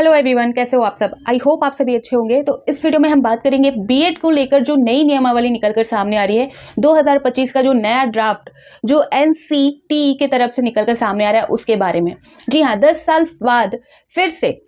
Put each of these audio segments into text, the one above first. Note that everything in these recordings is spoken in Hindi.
हेलो एवरीवन, कैसे हो आप सब। आई होप आप सभी अच्छे होंगे। तो इस वीडियो में हम बात करेंगे बीएड को लेकर जो नई नियमावली निकलकर सामने आ रही है। 2025 का जो नया ड्राफ्ट जो एनसीटीई के तरफ से निकलकर सामने आ रहा है उसके बारे में। जी हाँ, 10 साल बाद फिर से,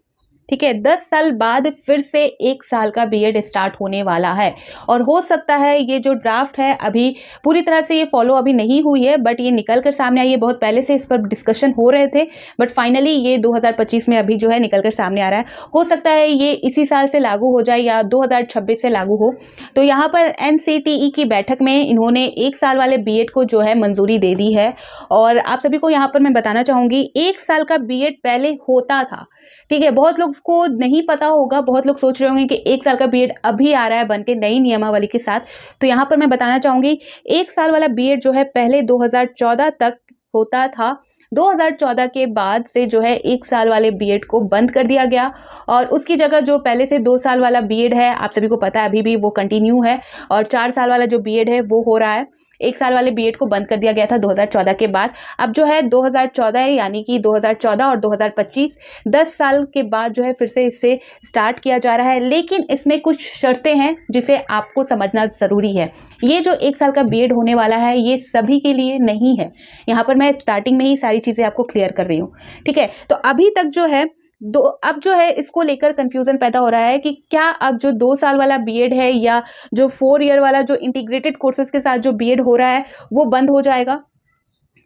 ठीक है, 10 साल बाद फिर से 1 साल का बीएड स्टार्ट होने वाला है। और हो सकता है ये जो ड्राफ्ट है अभी पूरी तरह से ये फॉलो अभी नहीं हुई है, बट ये निकल कर सामने आई है। बहुत पहले से इस पर डिस्कशन हो रहे थे, बट फाइनली ये 2025 में अभी जो है निकल कर सामने आ रहा है। हो सकता है ये इसी साल से लागू हो जाए या 2026 से लागू हो। तो यहाँ पर एनसीटीई की बैठक में इन्होंने 1 साल वाले बीएड को जो है मंजूरी दे दी है। और आप सभी को यहाँ पर मैं बताना चाहूँगी, 1 साल का बीएड पहले होता था, ठीक है। बहुत लोग को नहीं पता होगा, बहुत लोग सोच रहे होंगे कि 1 साल का बीएड अभी आ रहा है बनके नई नियमावली के साथ। तो यहाँ पर मैं बताना चाहूंगी, 1 साल वाला बीएड जो है पहले 2014 तक होता था। 2014 के बाद से जो है 1 साल वाले बीएड को बंद कर दिया गया और उसकी जगह जो पहले से 2 साल वाला बीएड है, आप सभी को पता है अभी भी वो कंटिन्यू है। और 4 साल वाला जो बीएड है वो हो रहा है। 1 साल वाले बीएड को बंद कर दिया गया था 2014 के बाद। अब जो है 2014 यानी कि 2014 और 2025 10 साल के बाद जो है फिर से इसे स्टार्ट किया जा रहा है। लेकिन इसमें कुछ शर्तें हैं जिसे आपको समझना ज़रूरी है। ये जो 1 साल का बीएड होने वाला है ये सभी के लिए नहीं है। यहाँ पर मैं स्टार्टिंग में ही सारी चीज़ें आपको क्लियर कर रही हूँ, ठीक है। तो अभी तक जो है अब जो है इसको लेकर कंफ्यूजन पैदा हो रहा है कि क्या अब जो 2 साल वाला बीएड है या जो 4 ईयर वाला जो इंटीग्रेटेड कोर्सेज के साथ जो बीएड हो रहा है वो बंद हो जाएगा।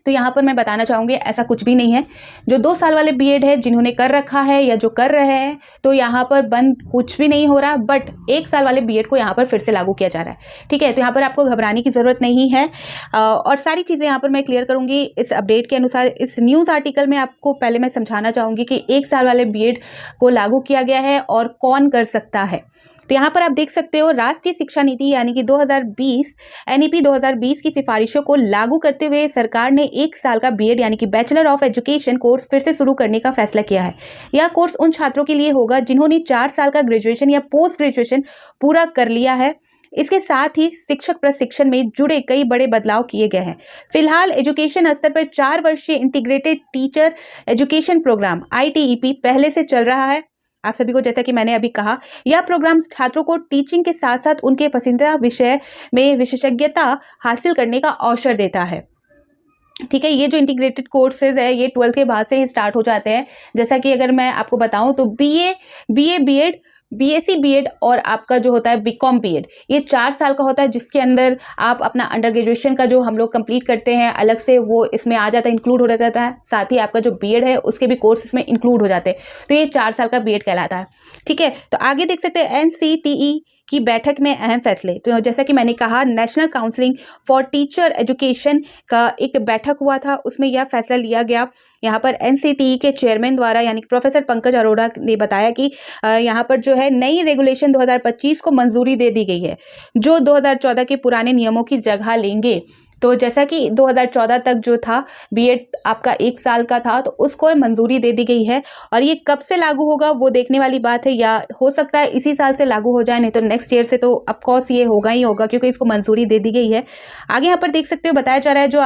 तो यहाँ पर मैं बताना चाहूँगी ऐसा कुछ भी नहीं है। जो 2 साल वाले बीएड है जिन्होंने कर रखा है या जो कर रहे हैं, तो यहाँ पर बंद कुछ भी नहीं हो रहा, बट 1 साल वाले बीएड को यहाँ पर फिर से लागू किया जा रहा है, ठीक है। तो यहाँ पर आपको घबराने की ज़रूरत नहीं है और सारी चीज़ें यहाँ पर मैं क्लियर करूँगी इस अपडेट के अनुसार। इस न्यूज़ आर्टिकल में आपको पहले मैं समझाना चाहूँगी कि 1 साल वाले बीएड को लागू किया गया है और कौन कर सकता है। तो यहाँ पर आप देख सकते हो, राष्ट्रीय शिक्षा नीति यानी कि 2020 एनईपी 2020 की सिफारिशों को लागू करते हुए सरकार ने 1 साल का बीएड यानी कि बैचलर ऑफ एजुकेशन कोर्स फिर से शुरू करने का फैसला किया है। यह कोर्स उन छात्रों के लिए होगा जिन्होंने 4 साल का ग्रेजुएशन या पोस्ट ग्रेजुएशन पूरा कर लिया है। इसके साथ ही शिक्षक प्रशिक्षण में जुड़े कई बड़े बदलाव किए गए हैं। फिलहाल एजुकेशन स्तर पर 4 वर्षीय integrated teacher education programme ITEP पहले से चल रहा है। आप सभी को, जैसा कि मैंने अभी कहा, यह प्रोग्राम छात्रों को टीचिंग के साथ साथ उनके पसंदीदा विषय में विशेषज्ञता हासिल करने का अवसर देता है, ठीक है। ये जो इंटीग्रेटेड कोर्सेज है ये 12th के बाद से ही स्टार्ट हो जाते हैं। जैसा कि अगर मैं आपको बताऊं तो BA BEd BSc बीएड और आपका जो होता है बीकॉम बीएड, ये 4 साल का होता है, जिसके अंदर आप अपना अंडर ग्रेजुएशन का जो हम लोग कंप्लीट करते हैं अलग से वो इसमें आ जाता है, इंक्लूड हो जाता है। साथ ही आपका जो बीएड है उसके भी कोर्स इसमें इंक्लूड हो जाते हैं। तो ये 4 साल का बीएड कहलाता है, ठीक है। तो आगे देख सकते हैं एनसीटीई की बैठक में अहम फैसले। तो जैसा कि मैंने कहा, national counselling for teacher education का एक बैठक हुआ था, उसमें यह फैसला लिया गया। यहाँ पर एनसीटीई के चेयरमैन द्वारा यानी कि प्रोफेसर पंकज अरोड़ा ने बताया कि यहाँ पर जो है नई रेगुलेशन 2025 को मंजूरी दे दी गई है जो 2014 के पुराने नियमों की जगह लेंगे। तो जैसा कि 2014 तक जो था बीएड आपका 1 साल का था, तो उसको मंजूरी दे दी गई है। और ये कब से लागू होगा वो देखने वाली बात है, या हो सकता है इसी साल से लागू हो जाए, नहीं तो नेक्स्ट ईयर से तो ऑफकोर्स ये होगा ही होगा क्योंकि इसको मंजूरी दे दी गई है। आगे यहाँ पर देख सकते हो बताया जा रहा है जो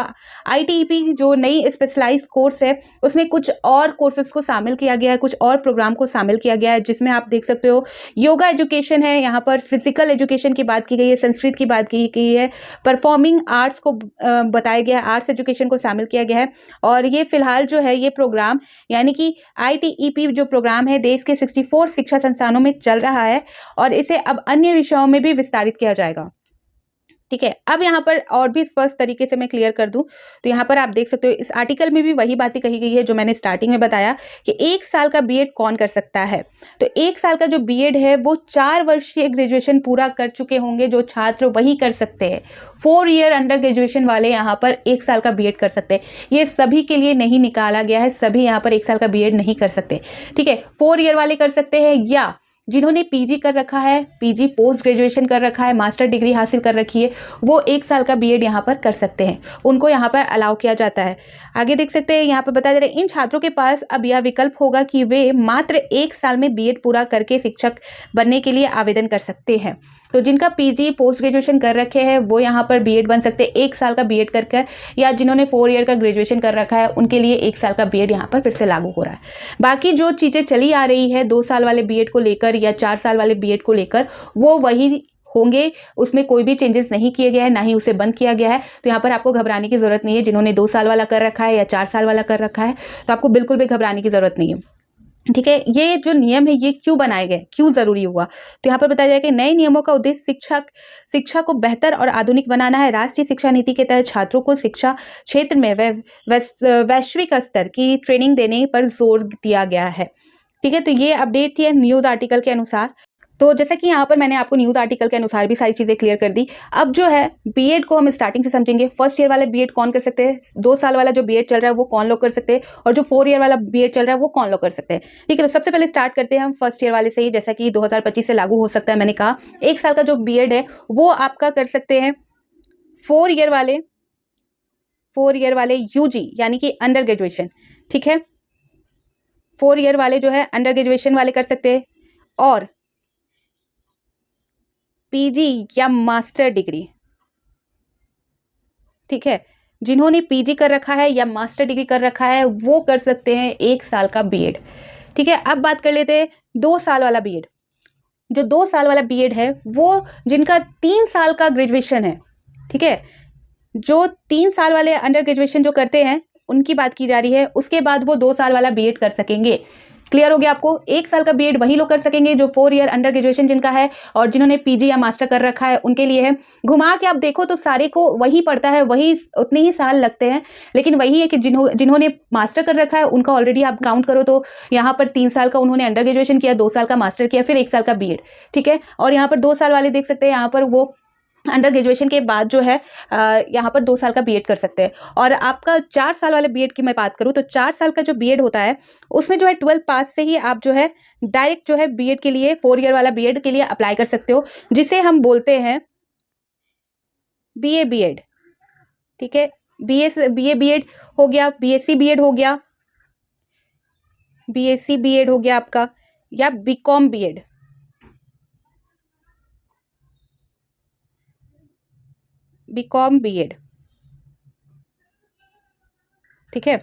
ITEP जो नई स्पेशलाइज्ड कोर्स है उसमें कुछ और कोर्सेज को शामिल किया गया है, कुछ और प्रोग्राम को शामिल किया गया है, जिसमें आप देख सकते हो योगा एजुकेशन है, यहाँ पर फिजिकल एजुकेशन की बात की गई है, संस्कृत की बात की गई है, परफॉर्मिंग आर्ट्स को बताया गया है, आर्ट्स एजुकेशन को शामिल किया गया है। और ये फिलहाल जो है ये प्रोग्राम यानी कि ITEP जो प्रोग्राम है देश के 64 शिक्षा संस्थानों में चल रहा है और इसे अब अन्य विषयों में भी विस्तारित किया जाएगा, ठीक है। अब यहाँ पर और भी स्पष्ट तरीके से मैं क्लियर कर दूं तो यहाँ पर आप देख सकते हो इस आर्टिकल में भी वही बातें कही गई है जो मैंने स्टार्टिंग में बताया कि 1 साल का बीएड कौन कर सकता है। तो 1 साल का जो बीएड है वो 4 वर्षीय ग्रेजुएशन पूरा कर चुके होंगे जो छात्र वही कर सकते हैं। 4 ईयर अंडर ग्रेजुएशन वाले यहाँ पर 1 साल का बीएड कर सकते हैं। ये सभी के लिए नहीं निकाला गया है, सभी यहाँ पर 1 साल का बीएड नहीं कर सकते, ठीक है। 4 ईयर वाले कर सकते हैं या जिन्होंने पीजी कर रखा है, पीजी पोस्ट ग्रेजुएशन कर रखा है, मास्टर डिग्री हासिल कर रखी है, वो 1 साल का बीएड यहाँ पर कर सकते हैं, उनको यहाँ पर अलाउ किया जाता है। आगे देख सकते हैं यहाँ पर बताया जा रहा है इन छात्रों के पास अब यह विकल्प होगा कि वे मात्र 1 साल में बीएड पूरा करके शिक्षक बनने के लिए आवेदन कर सकते हैं। तो जिनका पीजी पोस्ट ग्रेजुएशन कर रखे हैं वो यहाँ पर बीएड बन सकते हैं 1 साल का बीएड कर कर, या जिन्होंने 4 ईयर का ग्रेजुएशन कर रखा है उनके लिए 1 साल का बीएड यहाँ पर फिर से लागू हो रहा है। बाकी जो चीज़ें चली आ रही है 2 साल वाले बीएड को लेकर या 4 साल वाले बीएड को लेकर, वो वही होंगे, उसमें कोई भी चेंजेस नहीं किए गए हैं, ना ही उसे बंद किया गया है। तो यहाँ पर आपको घबराने की ज़रूरत नहीं है। जिन्होंने 2 साल वाला कर रखा है या 4 साल वाला कर रखा है तो आपको बिल्कुल भी घबराने की ज़रूरत नहीं है। ठीक है, ये जो नियम है ये क्यों बनाए गए, क्यों ज़रूरी हुआ, तो यहाँ पर बताया जाएगा कि नए नियमों का उद्देश्य शिक्षा को बेहतर और आधुनिक बनाना है। राष्ट्रीय शिक्षा नीति के तहत छात्रों को शिक्षा क्षेत्र में वैश्विक स्तर की ट्रेनिंग देने पर जोर दिया गया है। ठीक है, तो ये अपडेट थी न्यूज़ आर्टिकल के अनुसार। तो जैसा कि यहाँ पर मैंने आपको न्यूज़ आर्टिकल के अनुसार भी सारी चीज़ें क्लियर कर दी। अब जो है बीएड को हम स्टार्टिंग से समझेंगे। फर्स्ट ईयर वाले बीएड कौन कर सकते हैं, 2 साल वाला जो बीएड चल रहा है वो कौन लोग कर सकते हैं, और जो 4 ईयर वाला बीएड चल रहा है वो कौन लोग कर सकते हैं। ठीक है, तो सबसे पहले स्टार्ट करते हैं हम फर्स्ट ईयर वाले से ही। जैसा कि 2025 से लागू हो सकता है, मैंने कहा 1 साल का जो बीएड है वो आपका कर सकते हैं 4 ईयर वाले यूजी यानी कि अंडर ग्रेजुएशन। ठीक है, 4 ईयर वाले जो है अंडर ग्रेजुएशन वाले कर सकते हैं, और पीजी या मास्टर डिग्री। ठीक है, जिन्होंने पीजी कर रखा है या मास्टर डिग्री कर रखा है वो कर सकते हैं 1 साल का बीएड। ठीक है, अब बात कर लेते हैं 2 साल वाला बीएड। जो 2 साल वाला बीएड है वो जिनका 3 साल का ग्रेजुएशन है। ठीक है, जो 3 साल वाले अंडर ग्रेजुएशन जो करते हैं उनकी बात की जा रही है, उसके बाद वो 2 साल वाला बीएड कर सकेंगे। क्लियर हो गया आपको। 1 साल का बीएड वही लोग कर सकेंगे जो 4 ईयर अंडर ग्रेजुएशन जिनका है, और जिन्होंने पीजी या मास्टर कर रखा है उनके लिए है। घुमा के आप देखो तो सारे को वही पड़ता है, वही उतने ही साल लगते हैं, लेकिन वही है कि जिन्होंने मास्टर कर रखा है उनका ऑलरेडी आप काउंट करो तो यहाँ पर 3 साल का उन्होंने अंडर ग्रेजुएशन किया, 2 साल का मास्टर किया, फिर 1 साल का बीएड। ठीक है, और यहाँ पर 2 साल वाले देख सकते हैं, यहाँ पर वो अंडर ग्रेजुएशन के बाद जो है यहाँ पर 2 साल का बीएड कर सकते हैं। और आपका 4 साल वाले बीएड की मैं बात करूँ तो 4 साल का जो बीएड होता है उसमें जो है 12th पास से ही आप जो है डायरेक्ट जो है बीएड के लिए 4 ईयर वाला बीएड के लिए अप्लाई कर सकते हो, जिसे हम बोलते हैं बीए बीएड। ठीक है, बीए बीएड हो गया, बीएससी बीएड हो गया, बीएससी बीएड हो गया आपका, या बीकॉम बीएड। BCom BEd. ठीक है,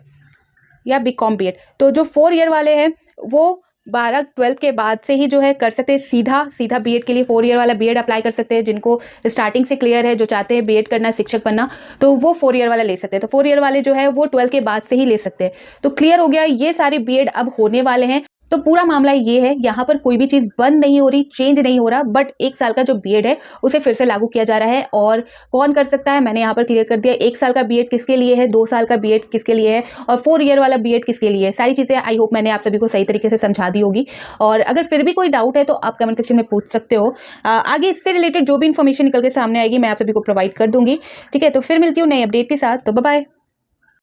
या बीकॉम बीएड। तो जो 4 ईयर वाले हैं वो 12th के बाद से ही जो है कर सकते हैं, सीधा बीएड के लिए 4 ईयर वाला बीएड अप्लाई कर सकते हैं। जिनको स्टार्टिंग से क्लियर है, जो चाहते हैं बीएड करना, शिक्षक बनना, तो वो 4 ईयर वाला ले सकते हैं। तो 4 ईयर वाले जो है वो 12th के बाद से ही ले सकते हैं। तो क्लियर हो गया, ये सारे बीएड अब होने वाले हैं। तो पूरा मामला ये है, यहाँ पर कोई भी चीज़ बंद नहीं हो रही, चेंज नहीं हो रहा, बट 1 साल का जो बीएड है उसे फिर से लागू किया जा रहा है। और कौन कर सकता है मैंने यहाँ पर क्लियर कर दिया। 1 साल का बीएड किसके लिए है, 2 साल का बीएड किसके लिए है, और 4 ईयर वाला बीएड किसके लिए है। सारी चीज़ें आई होप मैंने आप सभी को सही तरीके से समझा दी होगी। और अगर फिर भी कोई डाउट है तो आप कमेंट सेक्शन में पूछ सकते हो। आगे इससे रिलेटेड जो भी इन्फॉर्मेशन निकल के सामने आएगी मैं आप सभी को प्रोवाइड कर दूंगी। ठीक है, तो फिर मिलती हूँ नई अपडेट के साथ। तो बाय बाय।